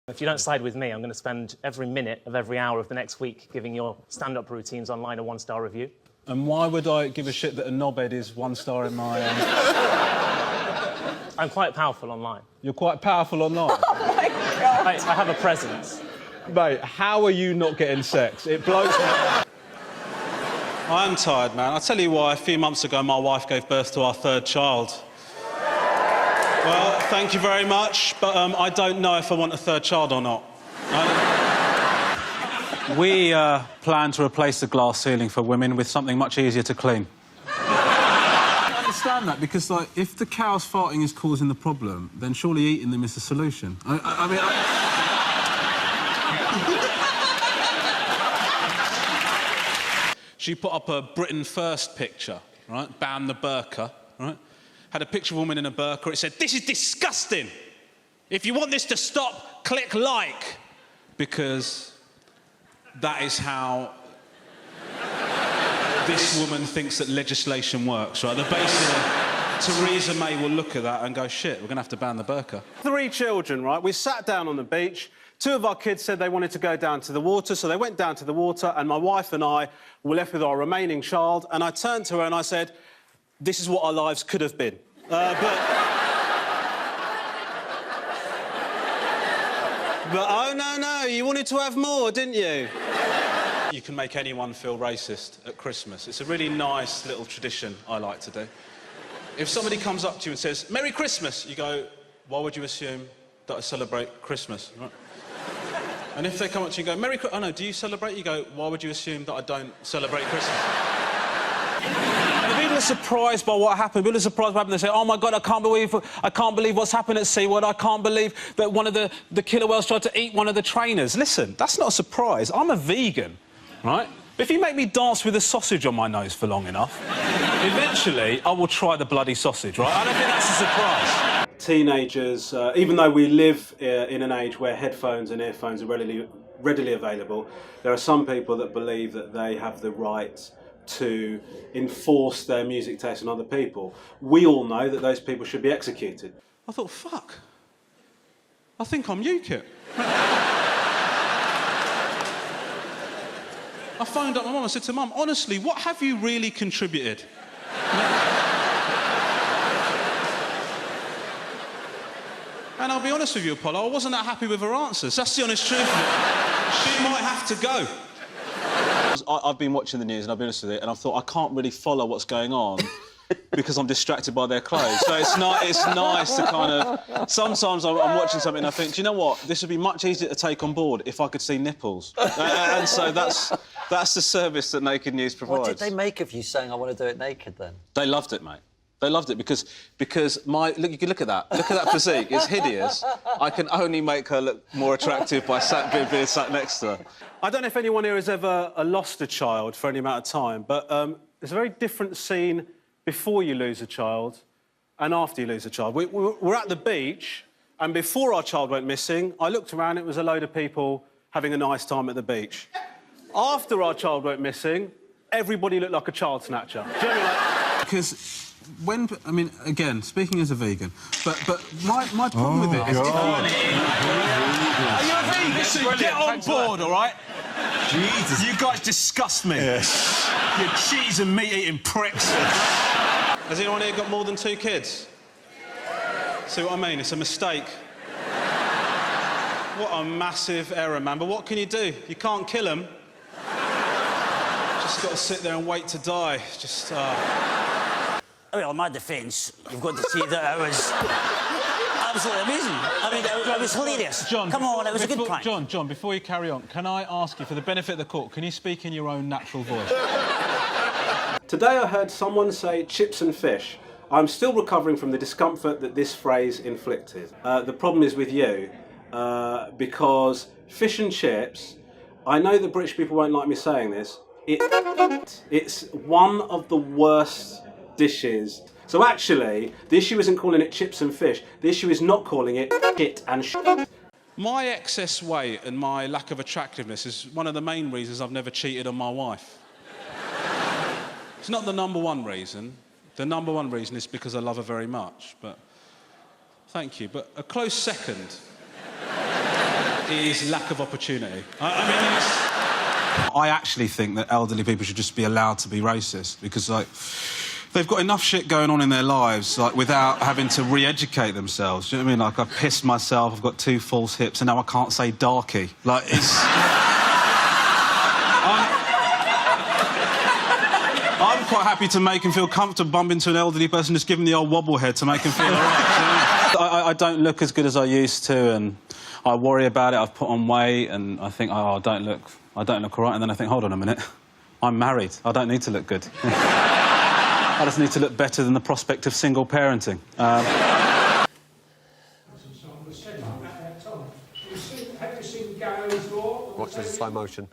If you don't side with me, I'm going to spend every minute of every hour of the next week giving your stand-up routines online a 1-star review. And why would I give a shit that a knobhead is 1 star in my... I'm quite powerful online. You're quite powerful online? Oh, my God. I have a presence. Mate, how are you not getting sex? It blows me. I am tired, man. I'll tell you why. A few months ago, my wife gave birth to our 3rd child. Well, thank you very much, but I don't know if I want a 3rd child or not. We plan to replace the glass ceiling for women with something much easier to clean. I understand that, because, like, if the cows farting is causing the problem, then surely eating them is the solution. I mean... She put up a Britain First picture, right? Ban the burqa, right? Had a picture of a woman in a burqa. It said, "This is disgusting. If you want this to stop, click like." Because that is how this woman thinks that legislation works, right? The basic Theresa May will look at that and go, shit, we're going to have to ban the burqa. 3 children, right? We sat down on the beach. 2 of our kids said they wanted to go down to the water, so they went down to the water, and my wife and I were left with our remaining child, and I turned to her and I said, "This is what our lives could have been." But oh, no, you wanted to have more, didn't you? You can make anyone feel racist at Christmas. It's a really nice little tradition I like to do. If somebody comes up to you and says, "Merry Christmas," you go, "Why would you assume that I celebrate Christmas?" Right? And if they come up to you and go, "Merry Christmas," "Oh no, do you celebrate?" You go, "Why would you assume that I don't celebrate Christmas?" And people are surprised by what happened. People are surprised by what happened. They say, "Oh my God, I can't believe what's happened at SeaWorld. I can't believe that one of the killer whales tried to eat one of the trainers." Listen, that's not a surprise. I'm a vegan, right? If you make me dance with a sausage on my nose for long enough, eventually I will try the bloody sausage, right? I don't think that's a surprise. Teenagers, even though we live in an age where headphones and earphones are readily available, there are some people that believe that they have the right to enforce their music taste on other people. We all know that those people should be executed. I thought, fuck, I think I'm UKIP. I phoned up my mum and said to Mum, honestly, what have you really contributed? And I'll be honest with you, Apollo, I wasn't that happy with her answers. That's the honest truth of it. She might have to go. I've been watching the news, and I'll be honest with you, and I thought I can't really follow what's going on because I'm distracted by their clothes. So it's nice to kind of... Sometimes I'm watching something and I think, do you know what? This would be much easier to take on board if I could see nipples. And so that's the service that Naked News provides. What did they make of you saying I want to do it naked, then? They loved it, mate. They loved it because my... Look, you can look at that. Look at that physique. It's hideous. I can only make her look more attractive by being sat next to her. I don't know if anyone here has ever lost a child for any amount of time, but it's a very different scene before you lose a child and after you lose a child. We're at the beach, and before our child went missing, I looked around, it was a load of people having a nice time at the beach. After our child went missing, everybody looked like a child snatcher. Do you know what I mean? Like... Because when... I mean, again, speaking as a vegan, but my problem with it is... Are you a vegan? Listen, get on board, all right? Jesus. You guys disgust me. Yes. You cheese and meat-eating pricks. Has anyone here got more than 2 kids? See what I mean? It's a mistake. What a massive error, man. But what can you do? You can't kill them. Just got to sit there and wait to die. Just, Well, in my defence, you've got to see that it was absolutely amazing. I mean, it was hilarious. John, come on, it was a good prank. John, before you carry on, can I ask you, for the benefit of the court, can you speak in your own natural voice? Today I heard someone say chips and fish. I'm still recovering from the discomfort that this phrase inflicted. The problem is with you, because fish and chips, I know that British people won't like me saying this, it's one of the worst dishes. So actually, the issue isn't calling it chips and fish, the issue is not calling it shit and shit. my excess weight and my lack of attractiveness is one of the main reasons I've never cheated on my wife. It's not the #1 reason. The #1 reason is because I love her very much, but... Thank you, but a close second It is lack of opportunity. I mean, it's... I actually think that elderly people should just be allowed to be racist because, like, they've got enough shit going on in their lives, like, without having to re-educate themselves. Do you know what I mean? Like, I've pissed myself, I've got 2 false hips, and now I can't say darky. Like, it's... I'm quite happy to make him feel comfortable, bump into an elderly person, just give him the old wobble head to make him feel all right. I don't look as good as I used to, and I worry about it. I've put on weight, and I think, oh, I don't look all right. And then I think, hold on a minute, I'm married. I don't need to look good. I just need to look better than the prospect of single parenting. Watch this in slow motion.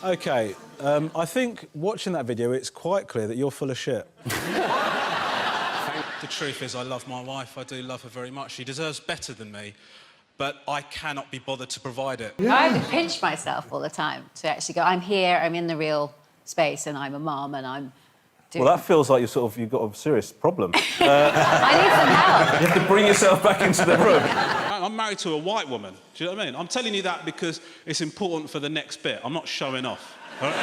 OK, I think watching that video, it's quite clear that you're full of shit. The truth is, I love my wife. I do love her very much. She deserves better than me, but I cannot be bothered to provide it. I have to pinch myself all the time to actually go, I'm here, I'm in the real space, and I'm a mum, and I'm doing... Well, that feels like you've got a serious problem. I need some help. You have to bring yourself back into the room. I'm married to a white woman. Do you know what I mean? I'm telling you that because it's important for the next bit. I'm not showing off. Right?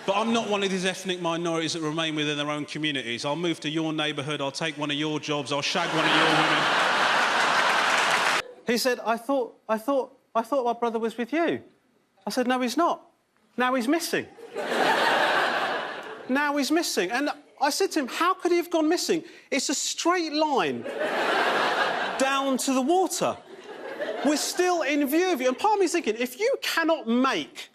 But I'm not one of these ethnic minorities that remain within their own communities. I'll move to your neighbourhood, I'll take one of your jobs, I'll shag one of your women. He said, I thought my brother was with you. I said, no, he's not. Now he's missing. Now he's missing. And I said to him, how could he have gone missing? It's a straight line down to the water. We're still in view of you. And part of me's thinking, if you cannot make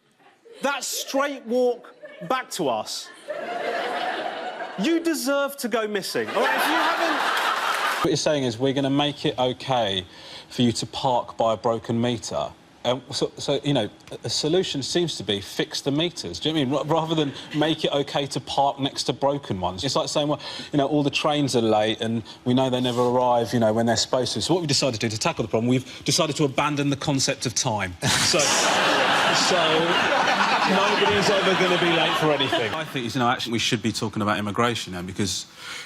that straight walk back to us, you deserve to go missing. All right, if you haven't... What you're saying is we're going to make it OK for you to park by a broken meter. So, you know, a solution seems to be fix the meters. Do you know what I mean? Rather than make it OK to park next to broken ones. It's like saying, well, you know, all the trains are late and we know they never arrive, you know, when they're supposed to. So what we've decided to do to tackle the problem, we've decided to abandon the concept of time. So nobody's ever going to be late for anything. I think, you know, actually we should be talking about immigration now because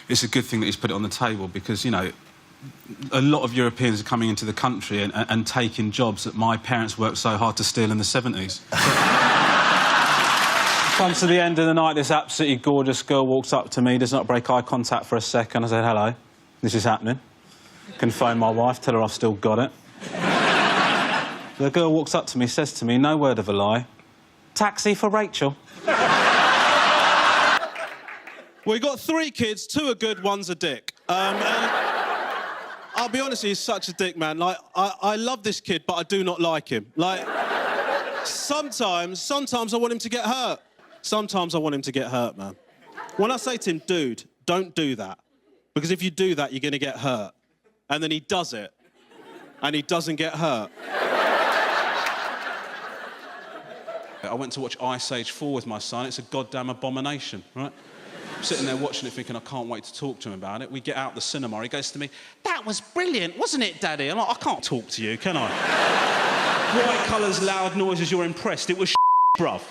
it's a good thing that he's put it on the table because, you know, a lot of Europeans are coming into the country and taking jobs that my parents worked so hard to steal in the 70s. Comes to the end of the night, this absolutely gorgeous girl walks up to me, does not break eye contact for a second. I said, hello, this is happening. Can phone my wife, tell her I've still got it. The girl walks up to me, says to me, no word of a lie, taxi for Rachel. We've got 3 kids, 2 are good, 1's a dick. I'll be honest, he's such a dick, man. Like, I love this kid, but I do not like him. Like, sometimes I want him to get hurt. Sometimes I want him to get hurt, man. When I say to him, dude, don't do that. Because if you do that, you're going to get hurt. And then he does it, and he doesn't get hurt. I went to watch Ice Age 4 with my son. It's a goddamn abomination, right? I'm sitting there watching it thinking, I can't wait to talk to him about it. We get out the cinema, he goes to me, that was brilliant, wasn't it, Daddy? I'm like, I can't talk to you, can I? Bright colours, loud noises, you're impressed. It was bruv.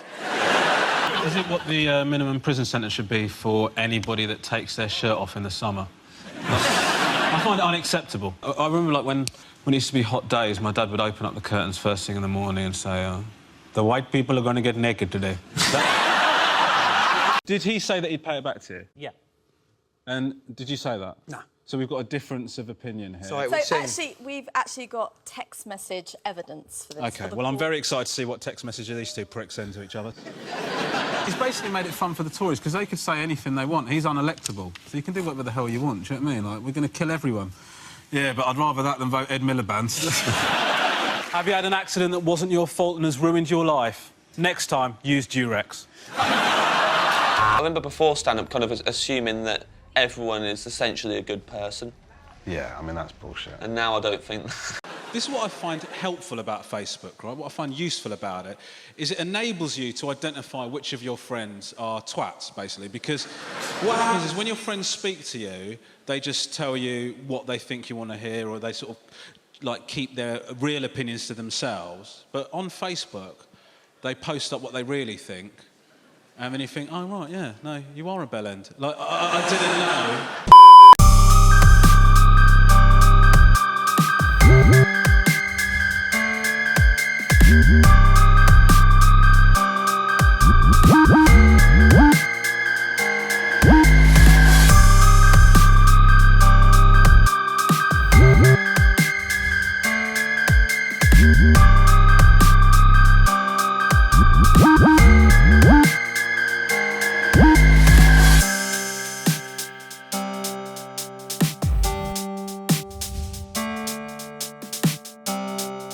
Is it what the minimum prison sentence should be for anybody that takes their shirt off in the summer? I find it unacceptable. I remember, like, when it used to be hot days, my dad would open up the curtains first thing in the morning and say, the white people are going to get naked today. Did he say that he'd pay it back to you? Yeah. And did you say that? No. So we've got a difference of opinion here. So we've actually got text message evidence for this. OK, well, I'm very excited to see what text messages these 2 pricks send to each other. He's basically made it fun for the Tories, because they could say anything they want. He's unelectable, so you can do whatever the hell you want, do you know what I mean? Like, we're going to kill everyone. Yeah, but I'd rather that than vote Ed Miliband. Have you had an accident that wasn't your fault and has ruined your life? Next time, use Durex. I remember before stand-up kind of assuming that everyone is essentially a good person. Yeah, I mean, that's bullshit. And now I don't think... This is what I find helpful about Facebook, right? What I find useful about it is it enables you to identify which of your friends are twats, basically, because what happens is when your friends speak to you, they just tell you what they think you want to hear, or they sort of, like, keep their real opinions to themselves. But on Facebook, they post up what they really think, And then you think, oh, right, yeah, no, you are a bell end. Like, I didn't know.